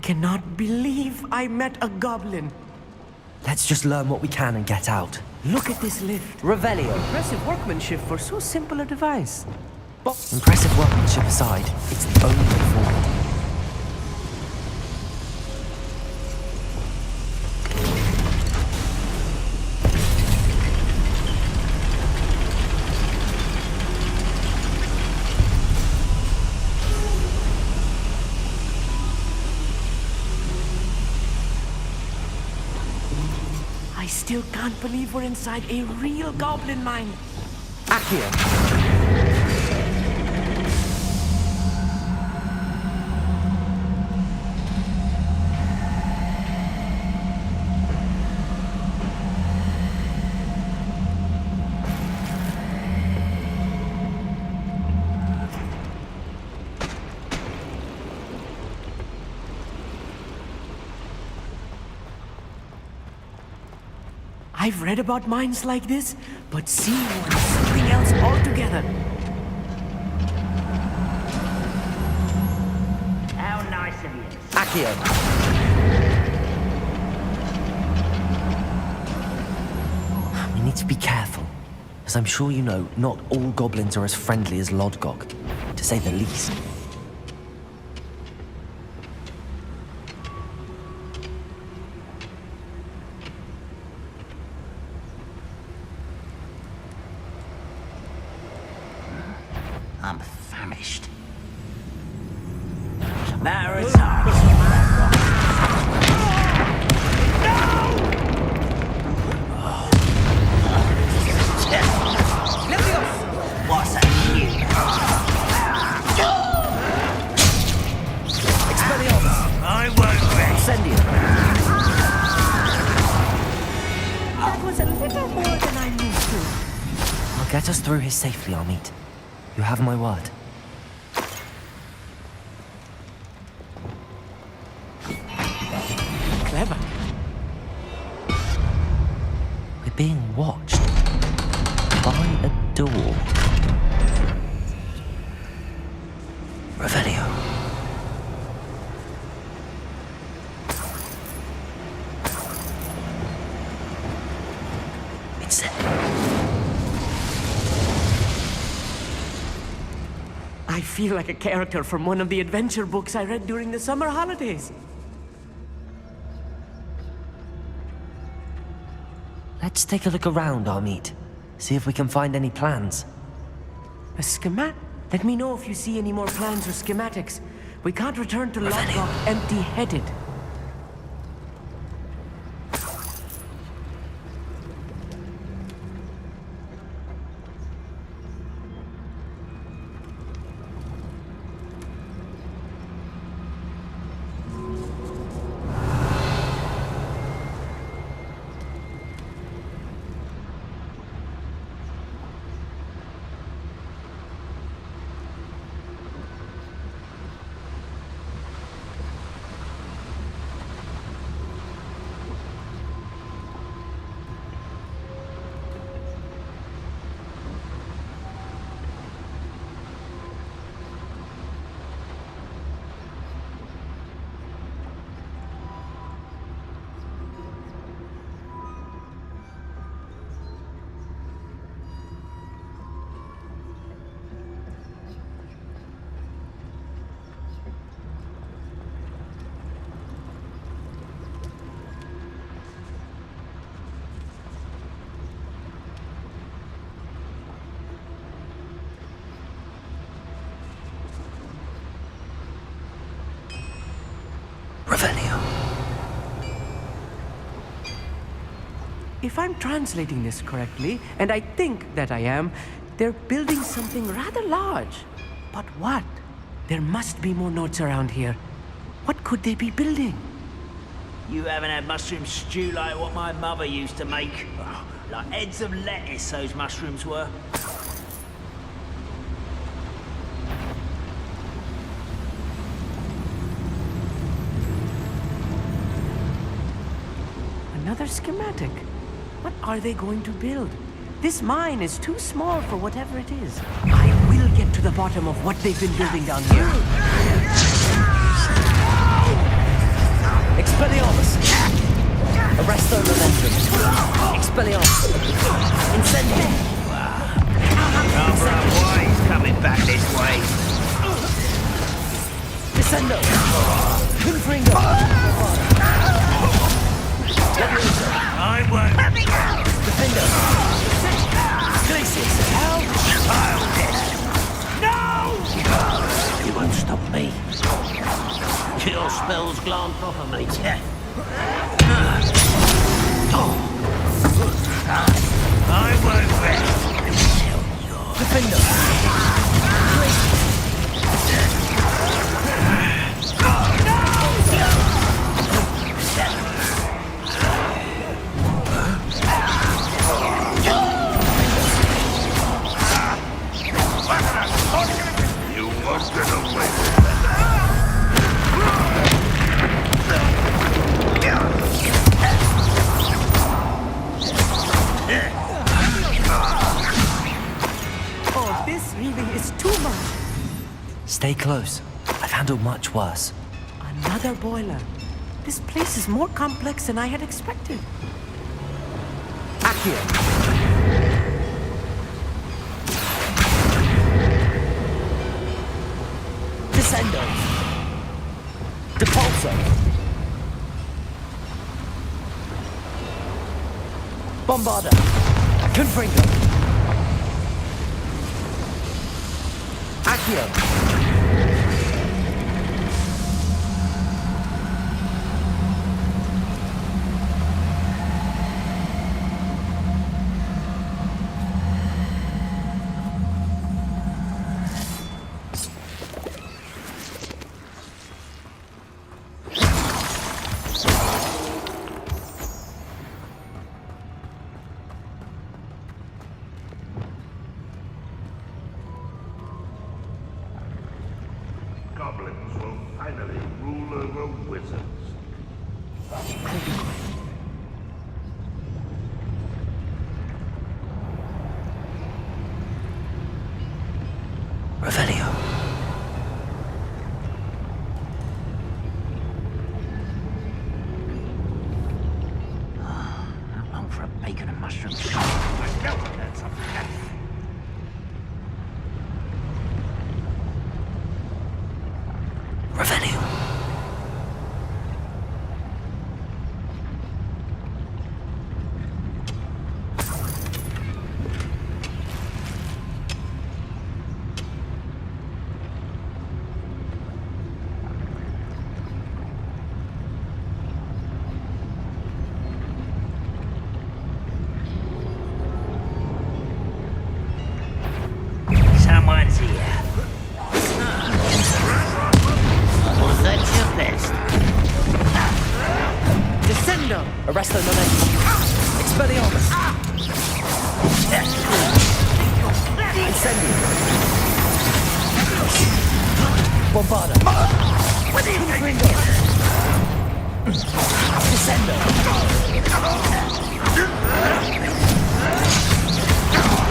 cannot believe I met a goblin. Let's just learn what we can and get out. Look at this lift. Revelio. Impressive workmanship for so simple a device. Impressive workmanship aside, it's the only way forward. I still can't believe we're inside a real goblin mine. Accio. I've read about mines like this, but seeing one is something else altogether. How nice of you. Accio. We need to be careful. As I'm sure you know, not all goblins are as friendly as Lodgok, to say the least. I'm famished. Matter of time. What's that you? Expelliarmus! I won't rest. Incendio! That was a little more than I'm used to. I'll get us through here safely, Amit. You have my word. Clever. We're being watched. By a door. Revelio. It's it. I feel like a character from one of the adventure books I read during the summer holidays. Let's take a look around, Amit. See if we can find any plans. A schemat? Let me know if you see any more plans or schematics. We can't return to Lodgok empty-headed. Revelio. If I'm translating this correctly, and I think that I am, they're building something rather large. But what? There must be more notes around here. What could they be building? You haven't had mushroom stew like what my mother used to make. Like heads of lettuce, those mushrooms were. Another schematic. What are they going to build? This mine is too small for whatever it is. I will get to the bottom of what they've been building down here. Expelliarmus! Arresto Momentum! Expelliarmus! Incendio! Rather wise coming back this way. Descendo! Confringo! Leviosa! I won't. Defendo! Glacius! Help! No! You won't stop me. Your spells glanced off of me. I won't rest until you're... Defendo! You must get away. Oh, this really is too much. Stay close. I've handled much worse. Another boiler. This place is more complex than I had expected. Accio! Descendo! Depulso! Bombarda! Confringo! Accio! Goblins will finally rule over wizards. Revelio. How long for a bacon and mushroom soup? I know that's a fact. Revelio. Someone's here. Was that your best? Descendo! Arresto Momentum! Expelliarmus! Incendio! Bombarda! Confringo! Descendo!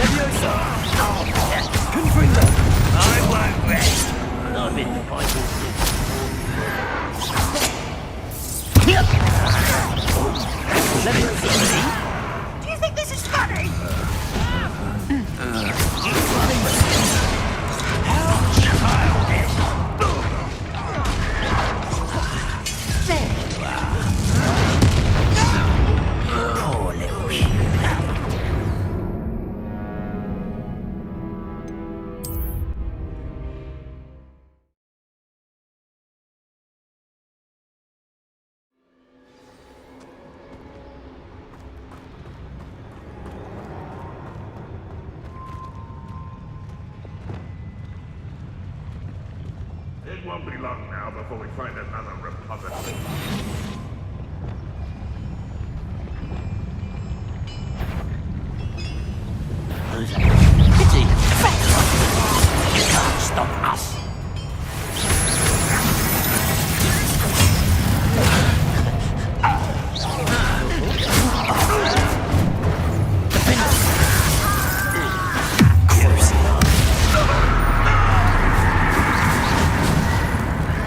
Leviosa! Confringo! I won't rest. I've been fighting since. Leviosa! Do you think this is funny? Poor little shit. It won't be long now before we find another repository. Who's that? Pity. You can't stop us.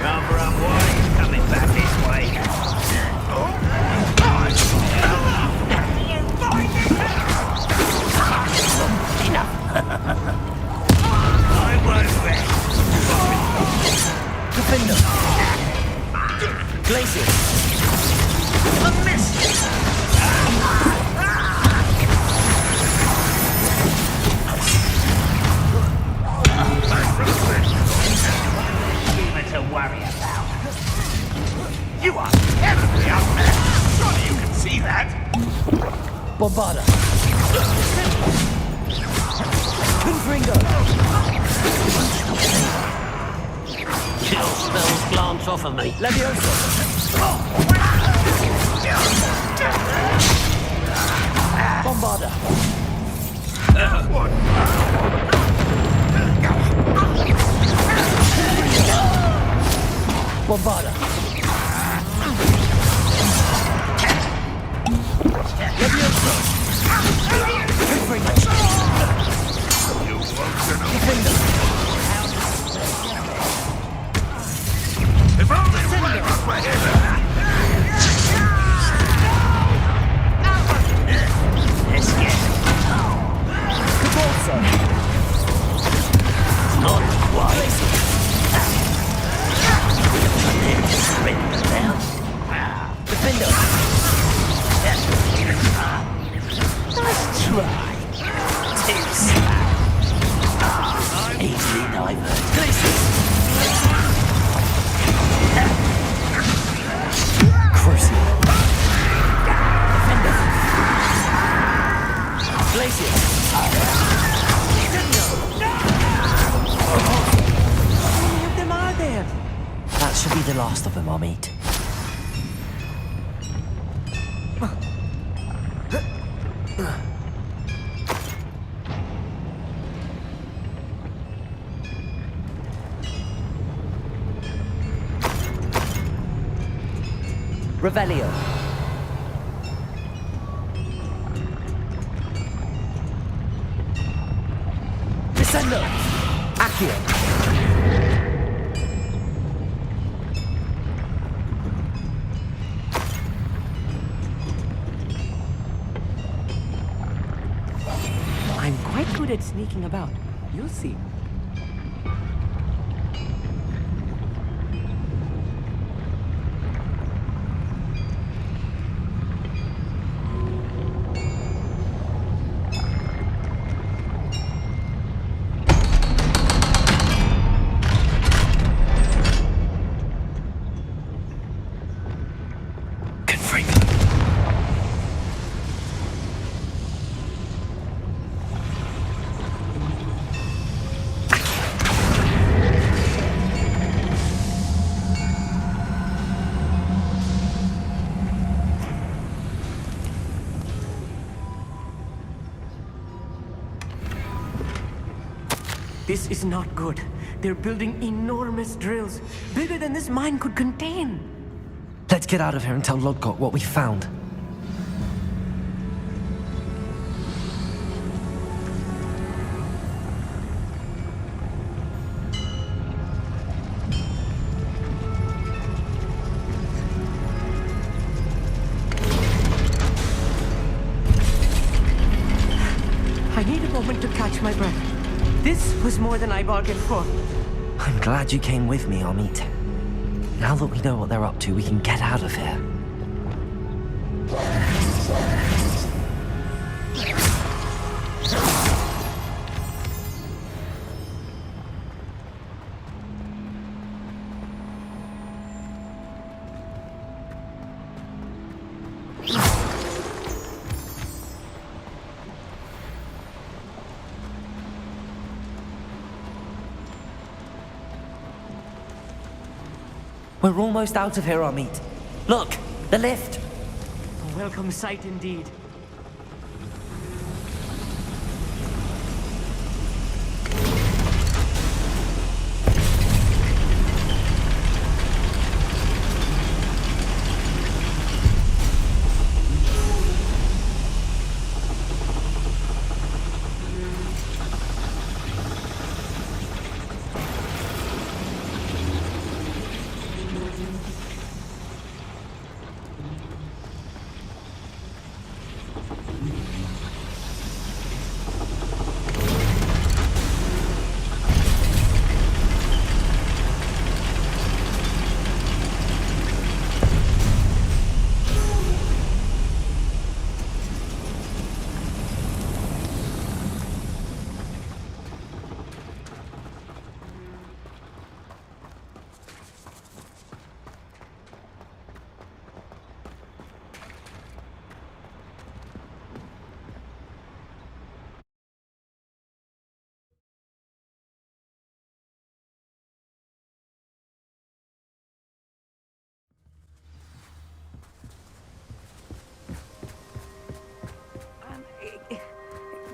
Rather unwise coming back this way. Bombarda. Confringo. Chill spells glance off of me. Levioso. Bombarda. Bombarda. Levioso. Confringo. You won't get away. Defender. If only Ranrok were here! Let's get Cabalso. not wise. Surrender now. Defender. Nice try. Too slow. Easily diverted. Crucial. Defender. Glacier. How many of them are there? That should be the last of them, I'll meet. Revelio. Descendo. Accio. I'm quite good at sneaking about. You'll see. This is not good. They're building enormous drills, bigger than this mine could contain. Let's get out of here and tell Lodgok what we found. I need a moment to catch my breath. This was more than I bargained for. I'm glad you came with me, Amit. Now that we know what they're up to, we can get out of here. We're almost out of here, Amit. Look, the lift. A welcome sight indeed.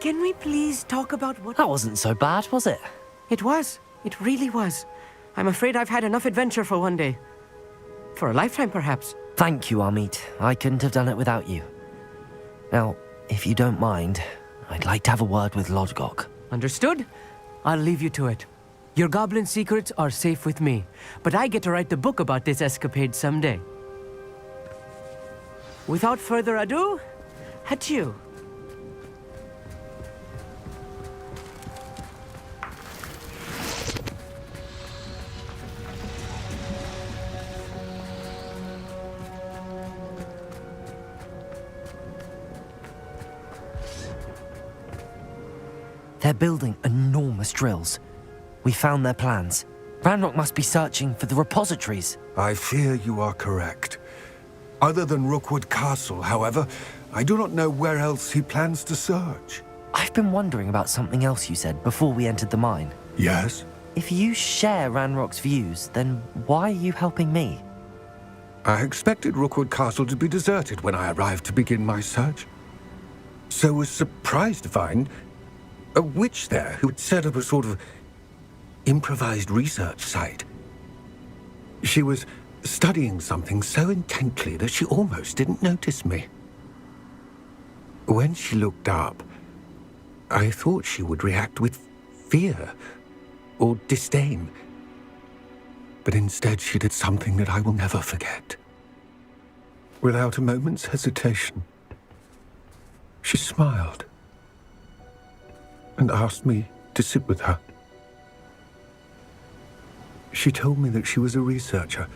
Can we please talk about what... That wasn't so bad, was it? It was. It really was. I'm afraid I've had enough adventure for one day. For a lifetime, perhaps. Thank you, Amit. I couldn't have done it without you. Now, if you don't mind, I'd like to have a word with Lodgok. Understood? I'll leave you to it. Your goblin secrets are safe with me, but I get to write the book about this escapade someday. Without further ado, adieu. They're building enormous drills. We found their plans. Ranrok must be searching for the repositories. I fear you are correct. Other than Rookwood Castle, however, I do not know where else he plans to search. I've been wondering about something else you said before we entered the mine. Yes? If you share Ranrock's views, then why are you helping me? I expected Rookwood Castle to be deserted when I arrived to begin my search. So was surprised to find a witch there who had set up a sort of improvised research site. She was studying something so intently that she almost didn't notice me. When she looked up, I thought she would react with fear or disdain. But instead she did something that I will never forget. Without a moment's hesitation, she smiled and asked me to sit with her. She told me that she was a researcher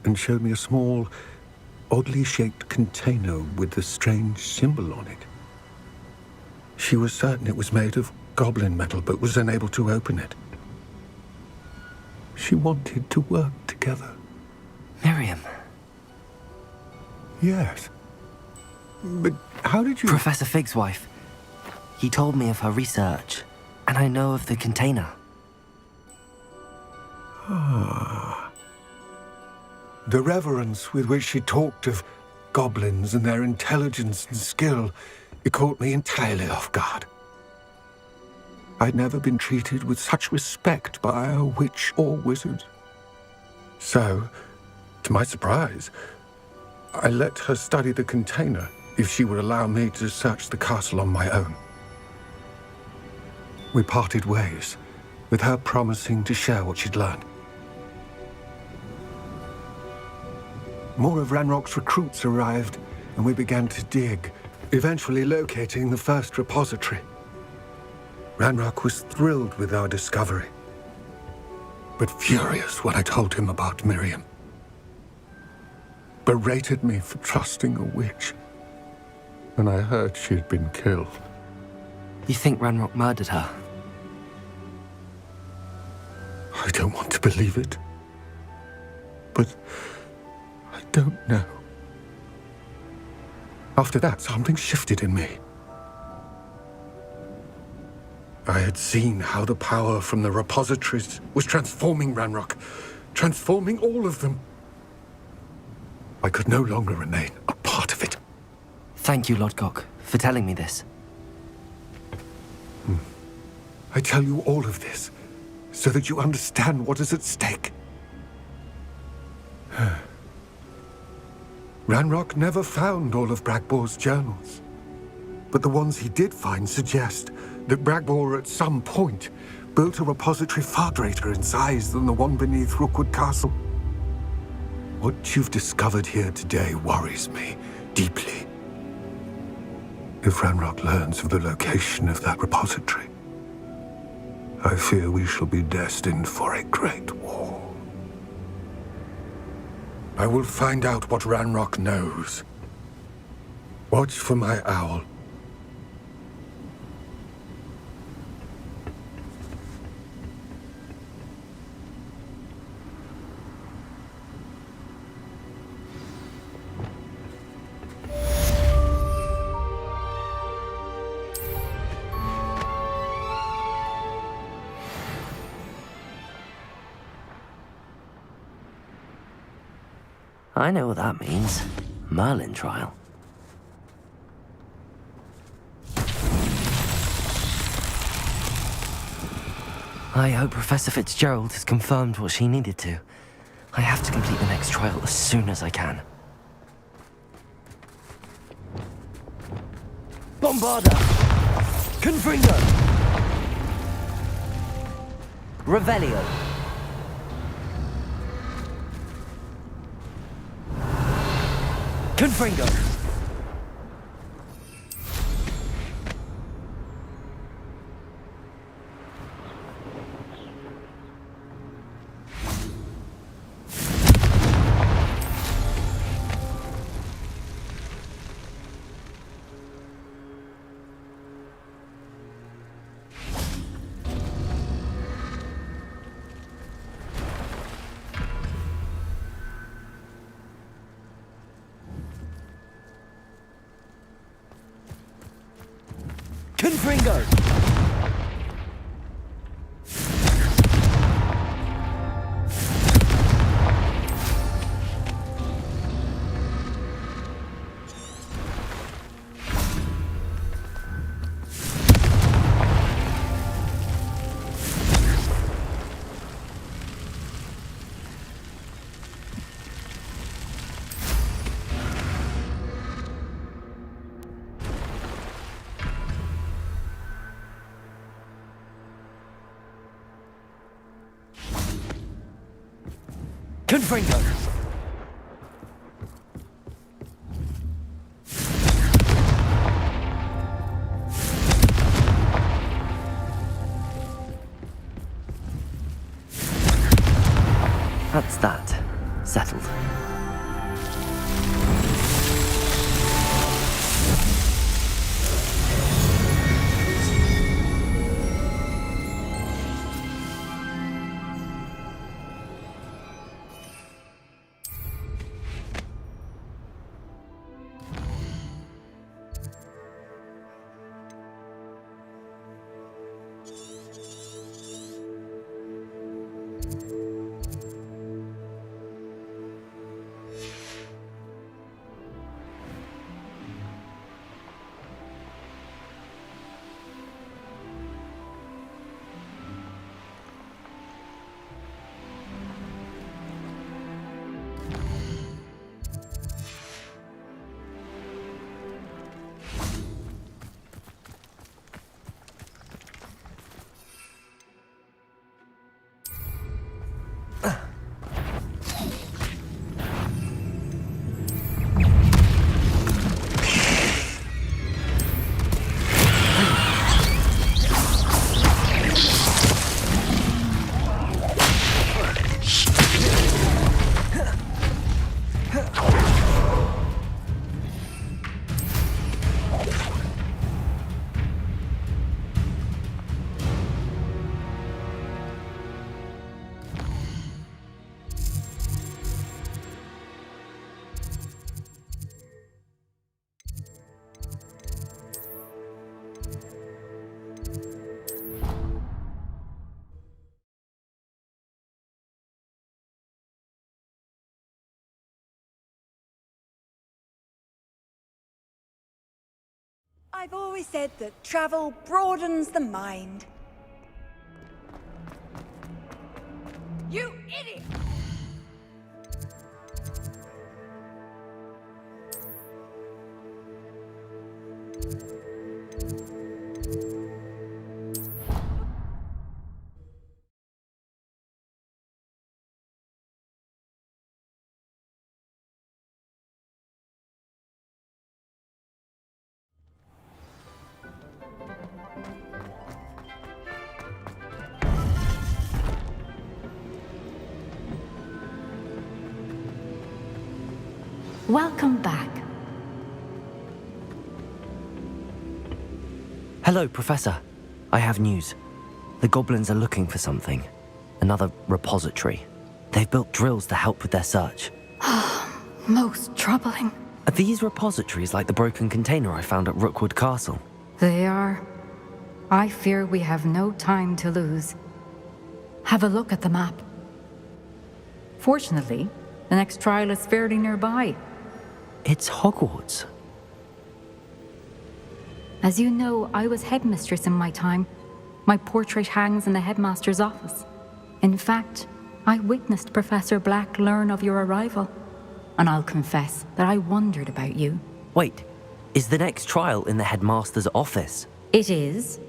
and showed me a small, oddly shaped container with a strange symbol on it. She was certain it was made of goblin metal, but was unable to open it. She wanted to work together. Miriam. Yes. But how did you... Professor Fig's wife. He told me of her research, and I know of the container. The reverence with which she talked of goblins and their intelligence and skill, it caught me entirely off guard. I'd never been treated with such respect by a witch or wizard. So, to my surprise, I let her study the container if she would allow me to search the castle on my own. We parted ways, with her promising to share what she'd learned. More of Ranrock's recruits arrived, and we began to dig, eventually locating the first repository. Ranrok was thrilled with our discovery, but furious when I told him about Miriam. Berated me for trusting a witch, and I heard she had been killed. You think Ranrok murdered her? I don't want to believe it, but I don't know. After that, something shifted in me. I had seen how the power from the repositories was transforming Ranrok, transforming all of them. I could no longer remain a part of it. Thank you, Lodgok, for telling me this. I tell you all of this so that you understand what is at stake. Ranrok never found all of Bragbor's journals, but the ones he did find suggest that Bragbor at some point built a repository far greater in size than the one beneath Rookwood Castle. What you've discovered here today worries me deeply. If Ranrok learns of the location of that repository, I fear we shall be destined for a great war. I will find out what Ranrok knows. Watch for my owl. I know what that means. Merlin trial. I hope Professor Fitzgerald has confirmed what she needed to. I have to complete the next trial as soon as I can. Bombarda! Confringo! Revelio! Confringo! Confringo! Confringo! That's that. Settled. I've always said that travel broadens the mind. You idiot! Welcome back. Hello, Professor. I have news. The goblins are looking for something. Another repository. They've built drills to help with their search. Most troubling. Are these repositories like the broken container I found at Rookwood Castle? They are. I fear we have no time to lose. Have a look at the map. Fortunately, the next trial is fairly nearby. It's Hogwarts. As you know, I was headmistress in my time. My portrait hangs in the headmaster's office. In fact, I witnessed Professor Black learn of your arrival. And I'll confess that I wondered about you. Wait, is the next trial in the headmaster's office? It is.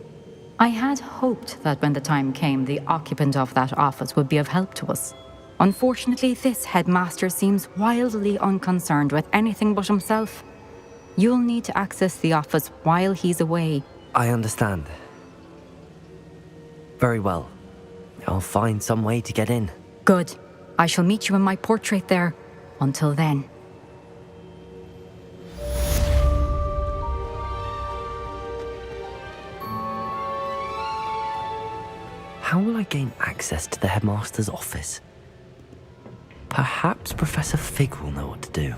I had hoped that when the time came, the occupant of that office would be of help to us. Unfortunately, this headmaster seems wildly unconcerned with anything but himself. You'll need to access the office while he's away. I understand. Very well. I'll find some way to get in. Good. I shall meet you in my portrait there. Until then. How will I gain access to the headmaster's office? Perhaps Professor Fig will know what to do.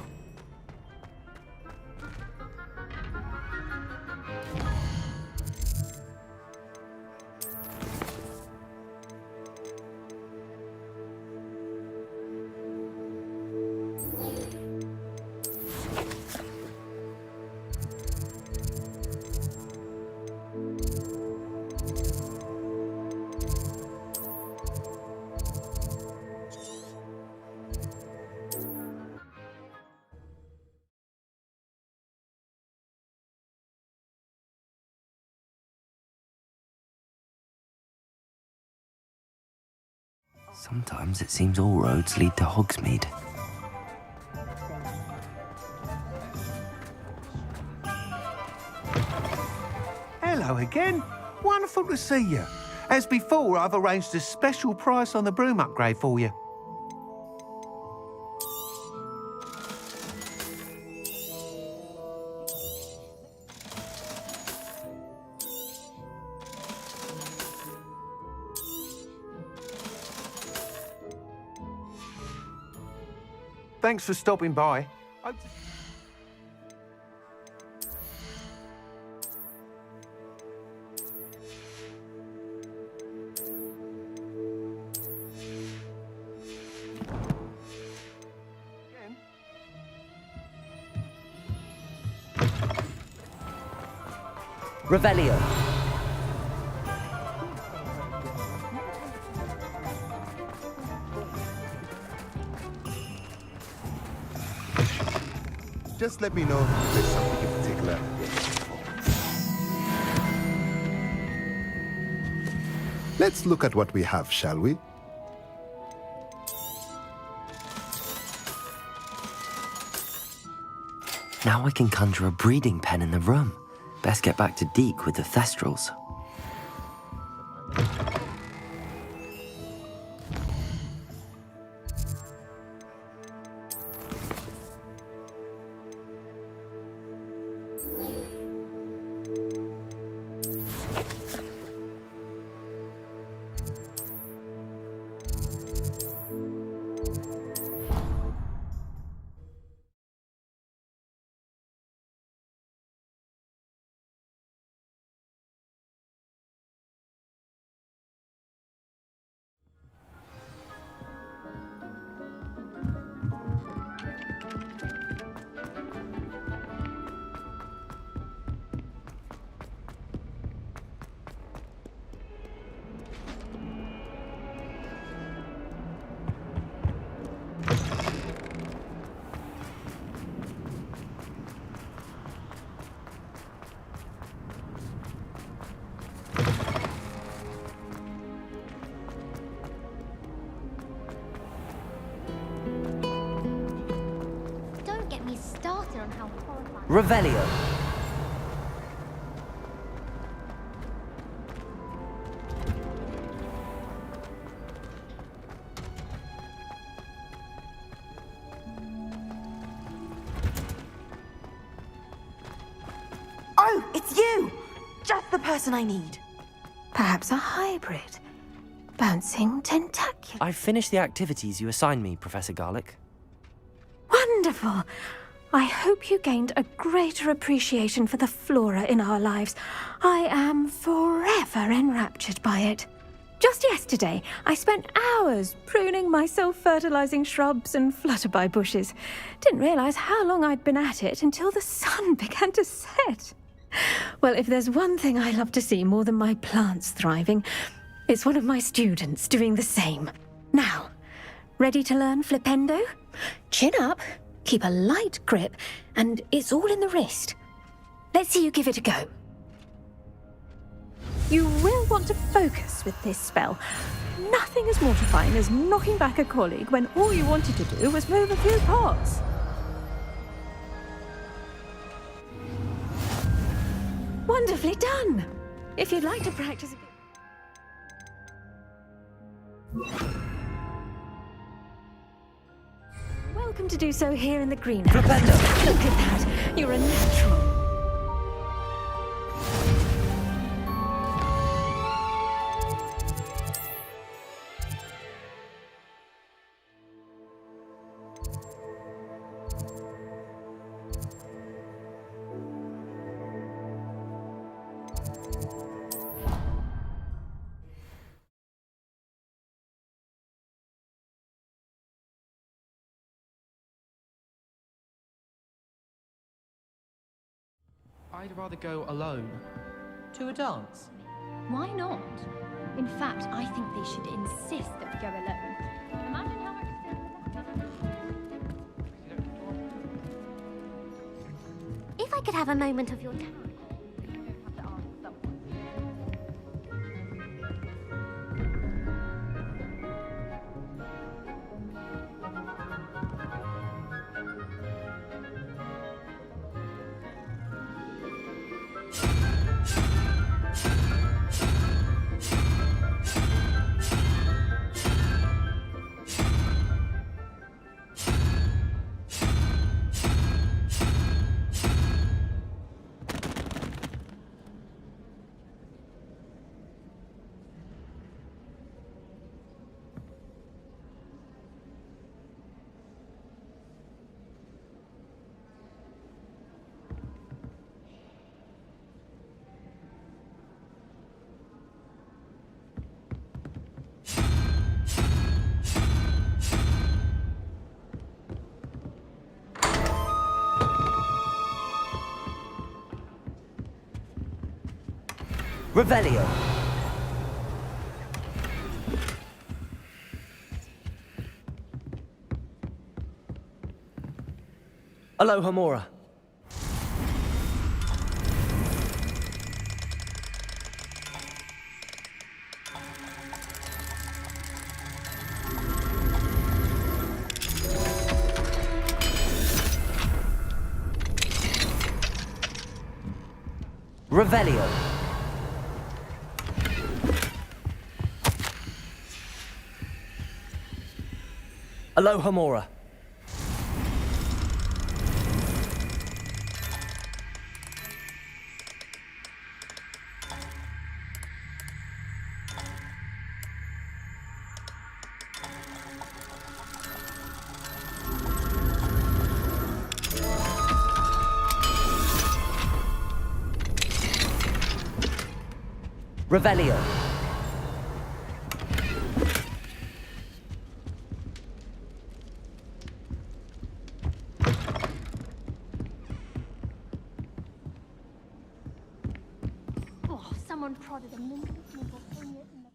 Sometimes it seems all roads lead to Hogsmeade. Hello again. Wonderful to see you. As before, I've arranged a special price on the broom upgrade for you. Thanks for stopping by. Revelio. Just let me know if there's something in particular. Let's look at what we have, shall we? Now I can conjure a breeding pen in the room. Best get back to Deke with the Thestrals. Don't get me started on how horrifying. Revelio. Oh, it's you! Just the person I need. Perhaps a hybrid. Bouncing tentacular. I've finished the activities you assigned me, Professor Garlick. Wonderful. I hope you gained a greater appreciation for the flora in our lives. I am forever enraptured by it. Just yesterday, I spent hours pruning my self-fertilizing shrubs and flutterby bushes. Didn't realize how long I'd been at it until the sun began to set. Well, if there's one thing I love to see more than my plants thriving, it's one of my students doing the same. Now, ready to learn Flipendo? Chin up, keep a light grip, and it's all in the wrist. Let's see you give it a go. You will want to focus with this spell. Nothing as mortifying as knocking back a colleague when all you wanted to do was move a few pots. Wonderfully done! If you'd like to practice a bit... Welcome to do so here in the greenhouse. Look at that! You're a natural. I'd rather go alone. To a dance? Why not? In fact, I think they should insist that we go alone. Imagine how much... If I could have a moment of your time. Revelio. Aloha Mora. Revelio. Aloha Mora. Revelio. Oh, someone prodded a minute nibble in it in the...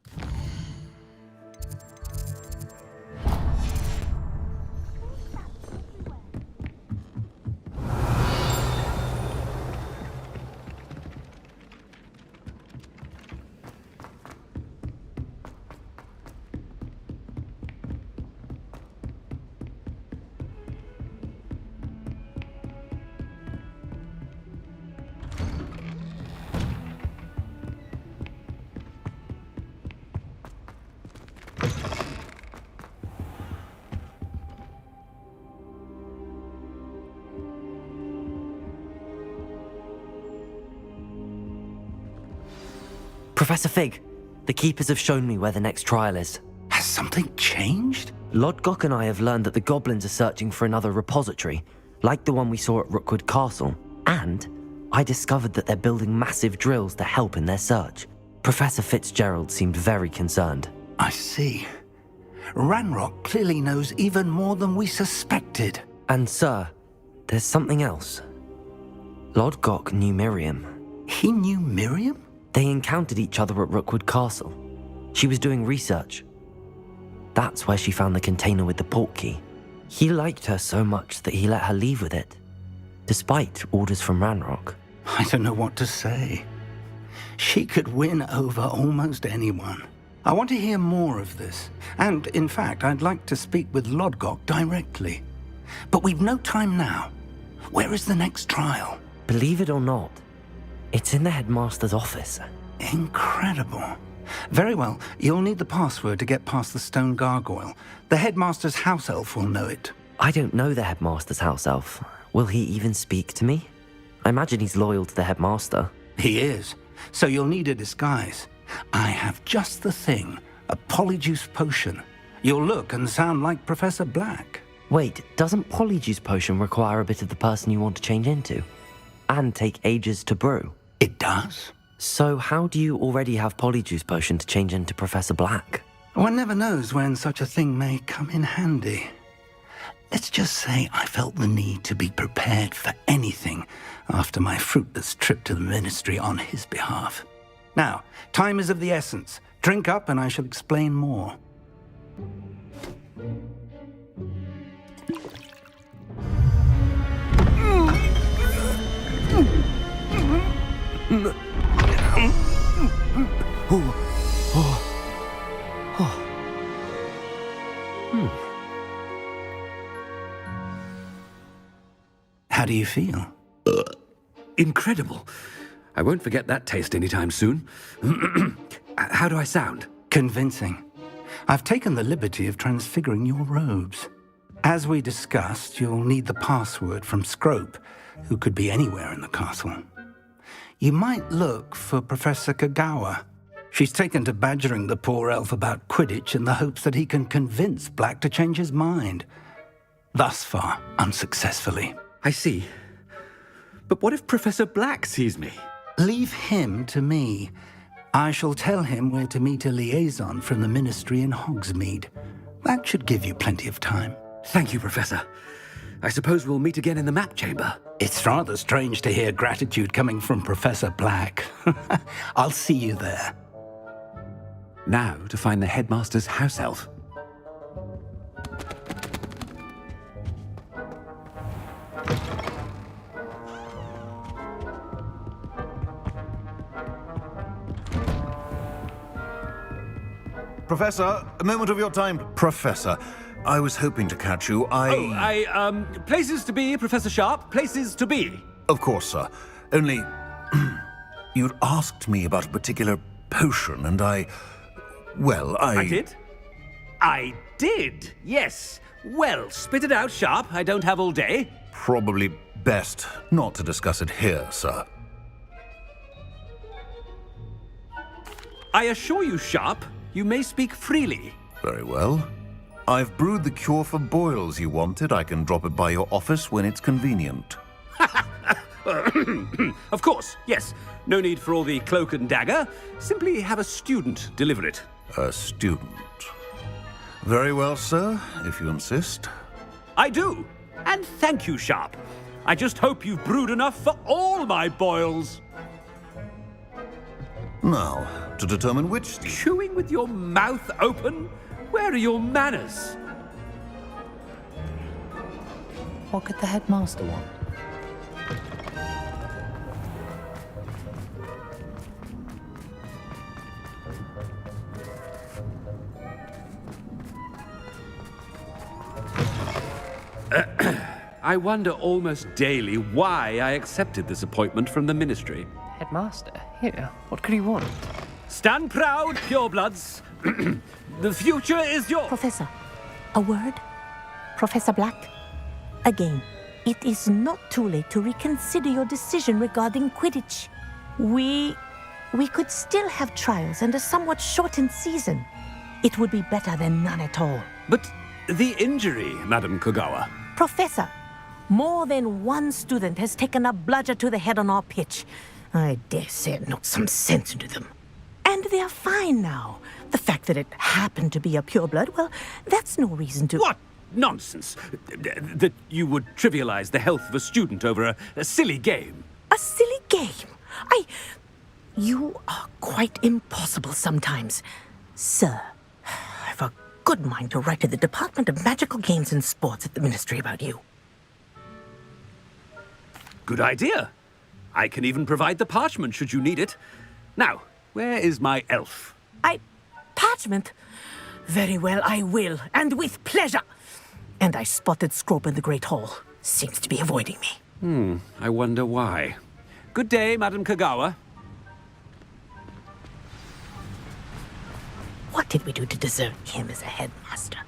Professor Fig, the Keepers have shown me where the next trial is. Has something changed? Lodgok and I have learned that the goblins are searching for another repository, like the one we saw at Rookwood Castle. And I discovered that they're building massive drills to help in their search. Professor Fitzgerald seemed very concerned. I see. Ranrok clearly knows even more than we suspected. And sir, there's something else. Lodgok knew Miriam. He knew Miriam? They encountered each other at Rookwood Castle. She was doing research. That's where she found the container with the portkey. He liked her so much that he let her leave with it, despite orders from Ranrok. I don't know what to say. She could win over almost anyone. I want to hear more of this. And, in fact, I'd like to speak with Lodgok directly. But we've no time now. Where is the next trial? Believe it or not, it's in the headmaster's office. Incredible. Very well. You'll need the password to get past the stone gargoyle. The headmaster's house elf will know it. I don't know the headmaster's house elf. Will he even speak to me? I imagine he's loyal to the headmaster. He is. So you'll need a disguise. I have just the thing. A polyjuice potion. You'll look and sound like Professor Black. Wait, doesn't polyjuice potion require a bit of the person you want to change into? And take ages to brew? It does. So how do you already have polyjuice potion to change into Professor Black? One never knows when such a thing may come in handy. Let's just say I felt the need to be prepared for anything after my fruitless trip to the ministry on his behalf. Now, time is of the essence. Drink up and I shall explain more. How do you feel? Incredible. I won't forget that taste anytime soon. How do I sound? Convincing. I've taken the liberty of transfiguring your robes. As we discussed, you'll need the password from Scrope, who could be anywhere in the castle. You might look for Professor Kagawa. She's taken to badgering the poor elf about Quidditch in the hopes that he can convince Black to change his mind. Thus far, unsuccessfully. I see. But what if Professor Black sees me? Leave him to me. I shall tell him where to meet a liaison from the ministry in Hogsmeade. That should give you plenty of time. Thank you, Professor. I suppose we'll meet again in the map chamber. It's rather strange to hear gratitude coming from Professor Black. I'll see you there. Now to find the headmaster's house elf. Professor, a moment of your time. Professor, I was hoping to catch you. Places to be, Professor Sharp. Places to be. Of course, sir. Only, you'd asked me about a particular potion, and I did? I did, yes. Well, spit it out, Sharp. I don't have all day. Probably best not to discuss it here, sir. I assure you, Sharp, you may speak freely. Very well. I've brewed the cure for boils you wanted. I can drop it by your office when it's convenient. Of course, yes. No need for all the cloak and dagger. Simply have a student deliver it. A student. Very well, sir, if you insist. I do. And thank you, Sharp. I just hope you've brewed enough for all my boils. Now, to determine which... Chewing with your mouth open? Where are your manners? What could the headmaster want? I wonder almost daily why I accepted this appointment from the ministry. Headmaster, here, what could he want? Stand proud, purebloods. The future is yours. Professor, a word? Professor Black? Again, it is not too late to reconsider your decision regarding Quidditch. We could still have trials and a somewhat shortened season. It would be better than none at all. But the injury, Madam Kagawa. Professor, more than one student has taken a bludger to the head on our pitch. I dare say it knocked some sense into them. And they're fine now. The fact that it happened to be a pureblood, well, that's no reason to... What nonsense! That you would trivialize the health of a student over a silly game. A silly game? You are quite impossible sometimes. Sir, I've a good mind to write to the Department of Magical Games and Sports at the Ministry about you. Good idea. I can even provide the parchment should you need it. Now, where is my elf? Parchment? Very well, I will, and with pleasure. And I spotted Scrope in the Great Hall. Seems to be avoiding me. I wonder why. Good day, Madam Kagawa. What did we do to deserve him as a headmaster?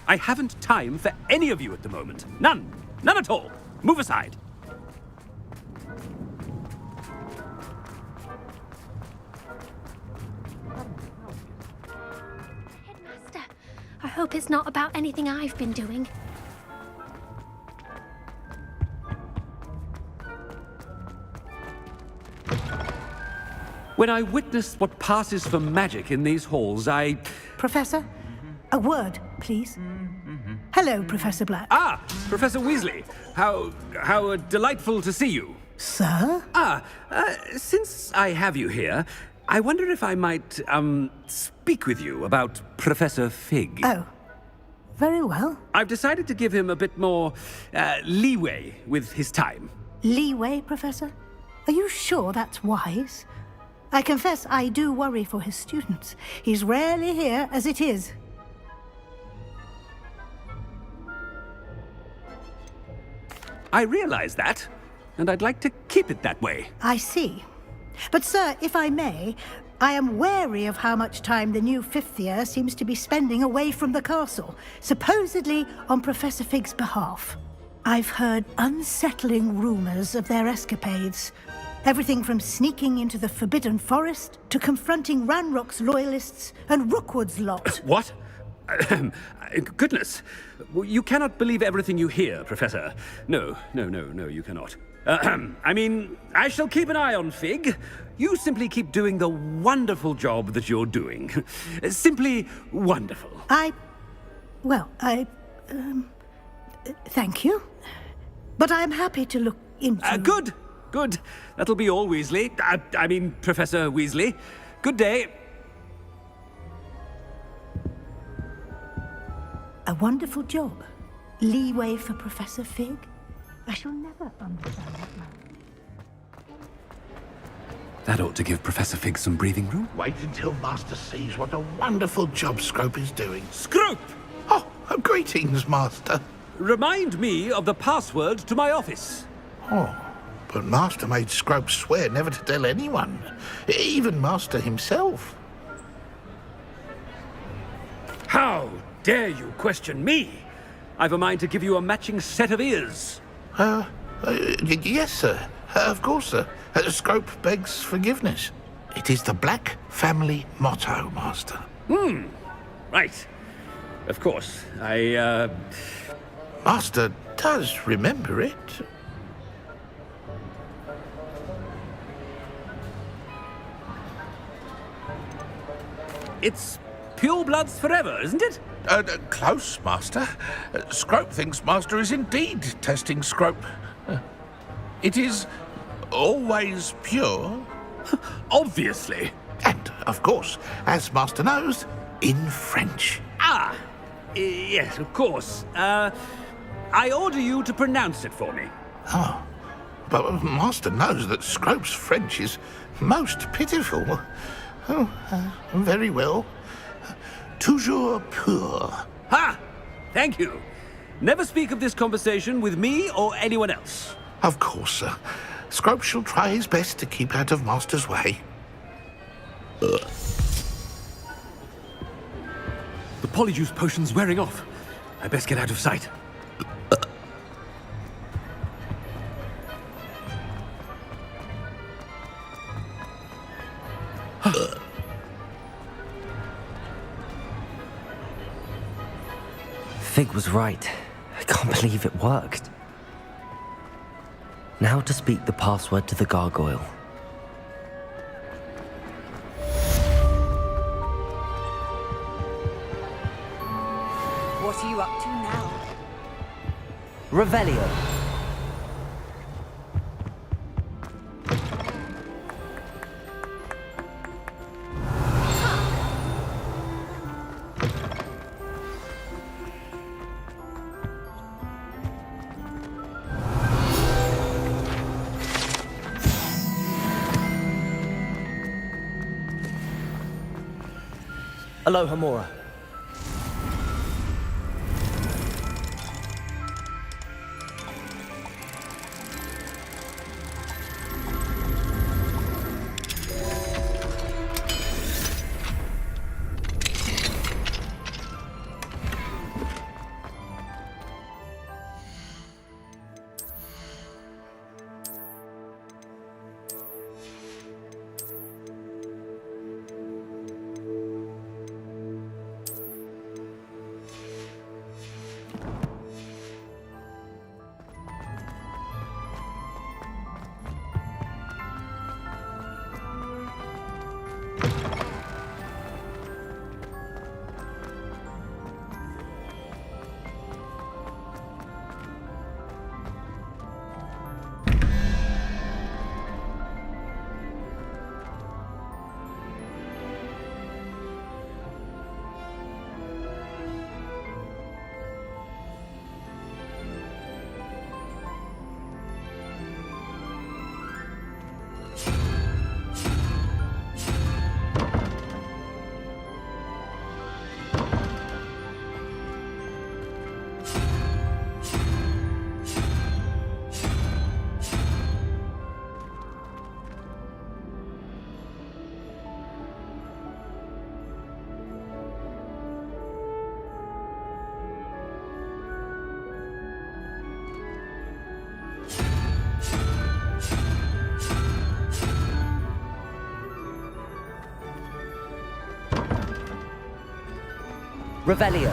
I haven't time for any of you at the moment. None. None at all. Move aside. Headmaster, I hope it's not about anything I've been doing. When I witness what passes for magic in these halls, Professor, a word, please. Hello, Professor Black. Ah, Professor Weasley. How delightful to see you. Sir? Since I have you here, I wonder if I might, speak with you about Professor Fig. Oh, very well. I've decided to give him a bit more, leeway with his time. Leeway, Professor? Are you sure that's wise? I confess I do worry for his students. He's rarely here as it is. I realize that, and I'd like to keep it that way. I see. But, sir, if I may, I am wary of how much time the new fifth year seems to be spending away from the castle, supposedly on Professor Fig's behalf. I've heard unsettling rumors of their escapades. Everything from sneaking into the Forbidden Forest to confronting Ranrok's loyalists and Rookwood's lot. What? Goodness. You cannot believe everything you hear, Professor. No, you cannot. I mean, I shall keep an eye on Fig. You simply keep doing the wonderful job that you're doing. Simply wonderful. Thank you. But I'm happy to look into... Good. That'll be all, Weasley. I mean, Professor Weasley. Good day. A wonderful job. Leeway for Professor Fig? I shall never understand that man. That ought to give Professor Fig some breathing room. Wait until Master sees what a wonderful job Scrope is doing. Scrope! Oh, greetings, Master. Remind me of the password to my office. Oh, but Master made Scrope swear never to tell anyone, even Master himself. How dare you question me? I've a mind to give you a matching set of ears. Yes, sir. Of course, sir. Scrope begs forgiveness. It is the Black family motto, Master. Right. Of course. Master does remember it. It's pure bloods forever, isn't it? Close, Master. Scrope thinks Master is indeed testing Scrope. It is always pure. Obviously. And, of course, as Master knows, in French. Yes, of course. I order you to pronounce it for me. Oh, but Master knows that Scrope's French is most pitiful. Oh, very well. Toujours pur. Ha! Thank you. Never speak of this conversation with me or anyone else. Of course, sir. Scrope shall try his best to keep out of Master's way. The polyjuice potion's wearing off. I best get out of sight. Fig was right. I can't believe it worked. Now to speak the password to the gargoyle. What are you up to now? Revelio. Aloha Mora. Revelio.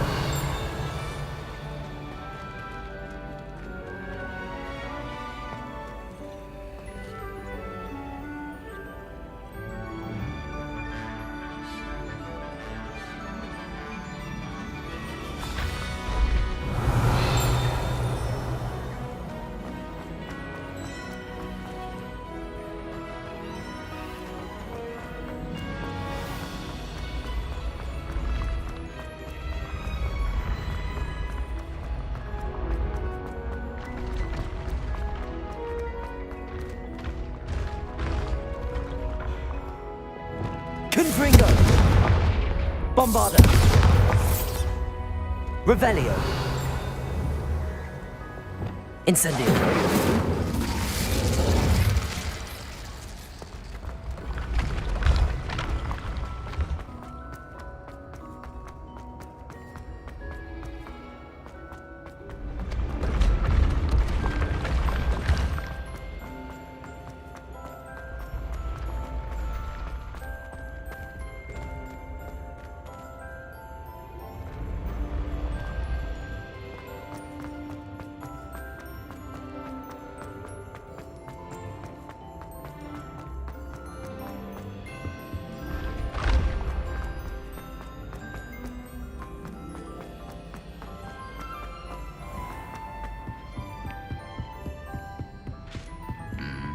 Confringo! Bombarda! Revelio! Incendio!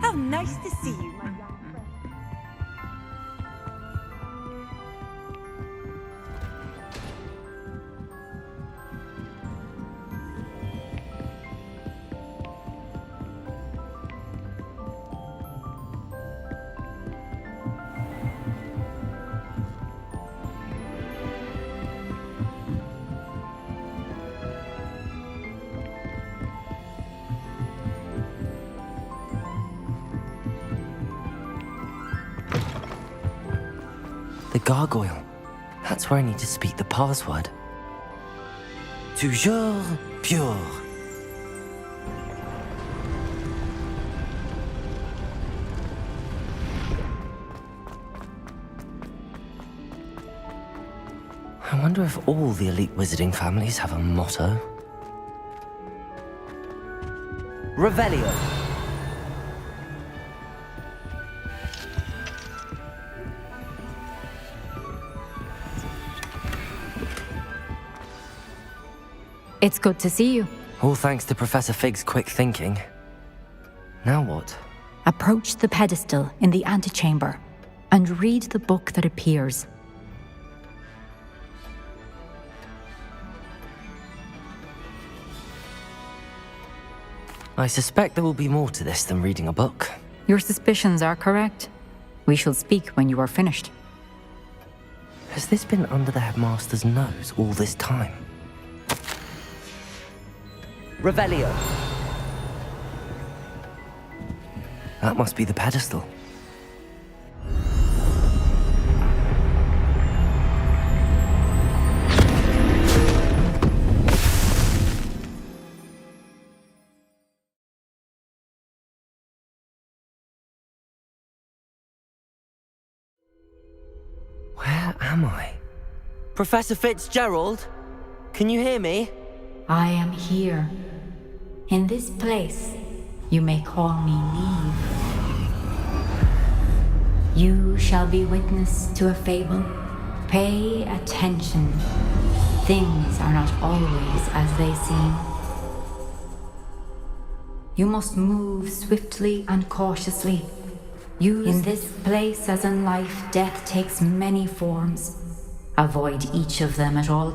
How nice to see you, my young friend. The gargoyle. That's where I need to speak the password. Toujours pure. I wonder if all the elite wizarding families have a motto. Revelio. It's good to see you. All thanks to Professor Fig's quick thinking. Now what? Approach the pedestal in the antechamber and read the book that appears. I suspect there will be more to this than reading a book. Your suspicions are correct. We shall speak when you are finished. Has this been under the headmaster's nose all this time? Revelio. That must be the pedestal. Where am I? Professor Fitzgerald? Can you hear me? I am here. In this place, you may call me Neve. You shall be witness to a fable. Pay attention. Things are not always as they seem. You must move swiftly and cautiously. In this place, as in life, death takes many forms. Avoid each of them at all